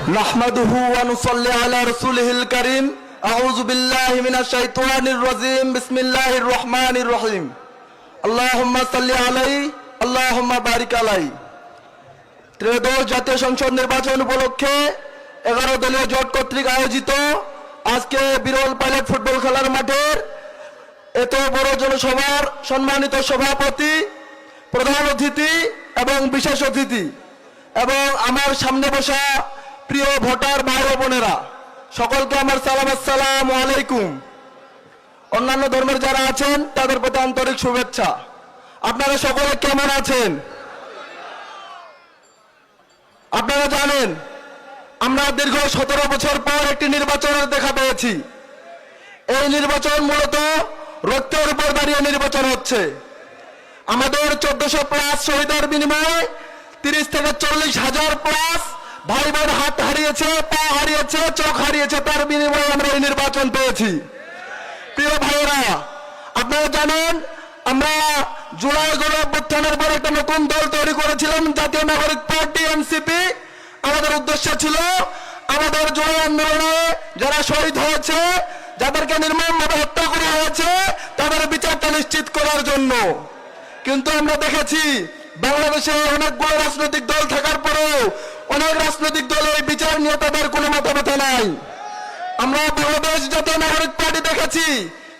নাহমাদুহু ওয়া নুসাল্লি আলা রাসূলিহিল কারীম। আউযু বিল্লাহি মিনাশ শাইতানির রাজীম। বিসমিল্লাহির রহমানির রহিম। আল্লাহুম্মা সাল্লি আলাইহি আল্লাহুম্মা বারিক আলাইহি। ত্রয়োদশ জাতীয় সংসদ নির্বাচন উপলক্ষে 11 দলীয় জোট কর্তৃক আয়োজিত আজকে বিরল পাইলট ফুটবল খেলার মাঠের এত বড় জনসভার সম্মানিত সভাপতি, প্রধান অতিথি এবং বিশেষ অতিথি এবং আমার সামনে বসা প্রিয় ভোটার ভাই ও বোনেরা, সকলকে আমার সালাম, আসসালামু আলাইকুম। অন্যান্য ধর্মের যারা আছেন তাদের প্রতি আন্তরিক শুভেচ্ছা। আপনারা সকলে কেমন আছেন? আপনারা জানেন আমরা দীর্ঘ 17 বছর পর একটি নির্বাচনের দেখা পেয়েছি। এই নির্বাচন মূলত রক্তের উপর দাঁড়িয়ে নির্বাচন হচ্ছে। আমাদের 1400+ শহীদের বিনিময়ে 30 থেকে 40 হাজার প্লাস ভাই বোন হাত হারিয়েছে, পা হারিয়েছে, চোখ হারিয়েছে, তার বিনিময়ে আমরা এই নির্বাচন পেয়েছি। প্রিয় ভাইয়েরা, আপনারা জানেন আমরা জুলাই গণঅভ্যুত্থানের পর একটা নতুন দল তৈরি করেছিলাম, জাতীয় নাগরিক পার্টি এনসিপি। আমাদের উদ্দেশ্য ছিল আমাদের জুলাই আন্দোলনে যারা শহীদ হয়েছে, যাদেরকে নির্মমভাবে হত্যা করা হয়েছে, তাদের বিচারটা নিশ্চিত করার জন্য। কিন্তু আমরা দেখেছি বাংলাদেশে অনেকগুলো রাজনৈতিক দল থাকার পরেও অনেক রাজনৈতিক দল এই বিচার নিয়ে তাদের কোনো মাথা ব্যথা নাই। আমরা বাংলাদেশ জাতীয় নাগরিক পার্টি দেখেছি,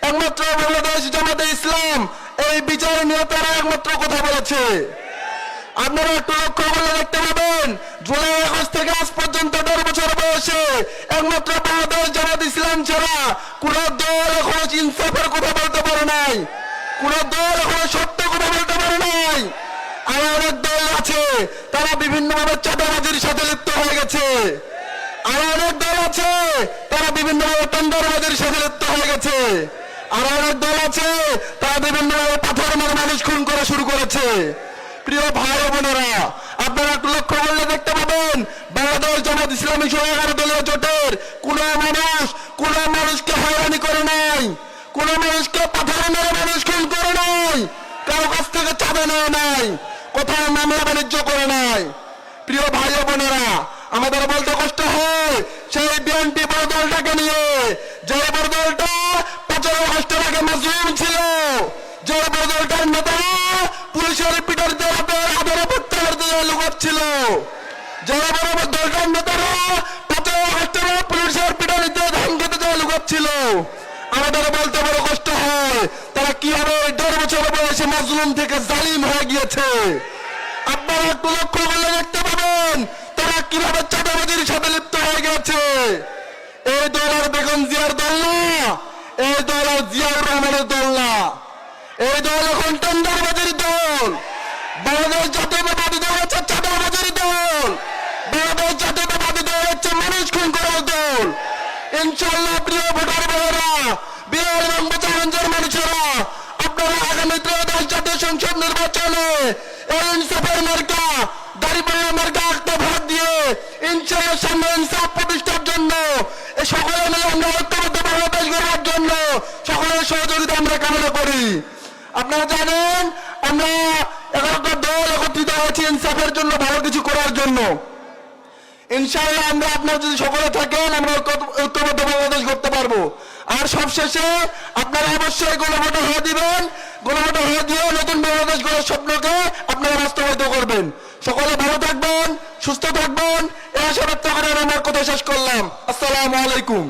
একমাত্র বাংলাদেশ জামাতে ইসলাম এই বিচার নিয়ে তারা একমাত্র কথা বলেছে। আপনারা একটু লক্ষ্য করলে দেখতে পাবেন জুলাই আগস্ট থেকে আজ পর্যন্ত 1.5 বছর বয়সে একমাত্র বাংলাদেশ জামাত ইসলাম ছাড়া কোন দল এখনো ইনসাফের কথা বলতে পারে নাই, কোন দল এখনো সত্য কথা বলতে পারে নাই। আর অনেক দল আছে তারা বিভিন্নভাবে চাঁদাবাজির সাথে লিপ্ত হয়ে গেছে। আর অনেক দল আছে তারা বিভিন্নভাবে টেন্ডারবাজির সাথে লিপ্ত হয়ে গেছে। আর অনেক দল আছে তারা বিভিন্নভাবে পাথর মেরে মানুষ খুন করা শুরু করেছে। প্রিয় ভাই ও বোনেরা, আপনারা একটু লক্ষ্য করলে দেখতে পাবেন বাংলাদেশ জামাত ইসলামী 11 দলীয় জোটের কোন মানুষকে হয়রানি করে নাই, কোন মানুষকে পাথর মেরে মানুষ খুন করে নাই, কারো কাছ থেকে চাঁদা নেয় নাই, কোথাও মামলা বাণিজ্য করে নাই। প্রিয় ভাই ও বোনেরা, আমাদের বলতে কষ্ট হয় সেই বিএনপি বড় দলটাকে নিয়ে, যে বড় দলটা 15 আগস্টের আগে মাজলুম ছিল, যে বড় দলটার নেতারা পুলিশের পিটার আদরে প্রত্যাহার দিয়ে লুকাচ্ছিল, যে বড় দলটার নেতারা 15 আগস্টের পুলিশের পিটার দিয়ে ধান খেতে যায় লুকাচ্ছিল। আমাদের বলতে বড় কষ্ট হয় তারা কিভাবে 1.5 বছর বয়সে মাজলুম থেকে জালিম হয়ে গিয়েছে। আপনারা একটু লক্ষ্য করলে দেখতে পাবেন তারা কিভাবে চাঁদাবাজির সাথে লিপ্ত হয়ে গেছে। এই দল আর বেগম জিয়ার দল না, এই দল আর জিয়াউর রহমানের দল না, এই দল এখন টেন্ডারবাজির দল। বাংলাদেশ জাতীয়তাবাদী দল হচ্ছে চাঁদাবাজির দল, বাংলাদেশ জাতীয়তাবাদী দল হচ্ছে মানুষ খুন করার দল। ইনশাআল্লাহ প্রিয় ভোটার ভাইয়েরা, বিহার এবং বোচাগঞ্জের মানুষেরা, আপনারা আগামী 13শ জাতীয় সংসদ নির্বাচনে এই ইনসাফের মার্কা, দাঁড়িপাল্লা মার্কা একটা ভোট দিয়ে ইনশাআল্লাহ সামনে ইনসাফ প্রতিষ্ঠার জন্য সকলে মিলে আমরা ঐক্যবদ্ধ বাংলাদেশ গড়ার জন্য সকলের সহযোগিতা আমরা কামনা করি। আপনারা জানেন আমরা 11টা দল একত্রিত হয়েছি ইনসাফের জন্য, ভালো কিছু করার জন্য। ইনশাআল্লাহ আমরা আপনারা যদি সকলে থাকেন আমরা ঐক্যবদ্ধ বাংলাদেশ করতে পারবো। আর সবশেষে আপনারা অবশ্যই গণভোটে হয়ে দিবেন, গণভোটে হয়ে দিয়ে নতুন বাংলাদেশ গড়ার স্বপ্নকে আপনারা বাস্তবায়িত করবেন। সকলে ভালো থাকবেন, সুস্থ থাকবেন, এই আশা ব্যক্ত করে আমার কথা শেষ করলাম। আসসালামু আলাইকুম।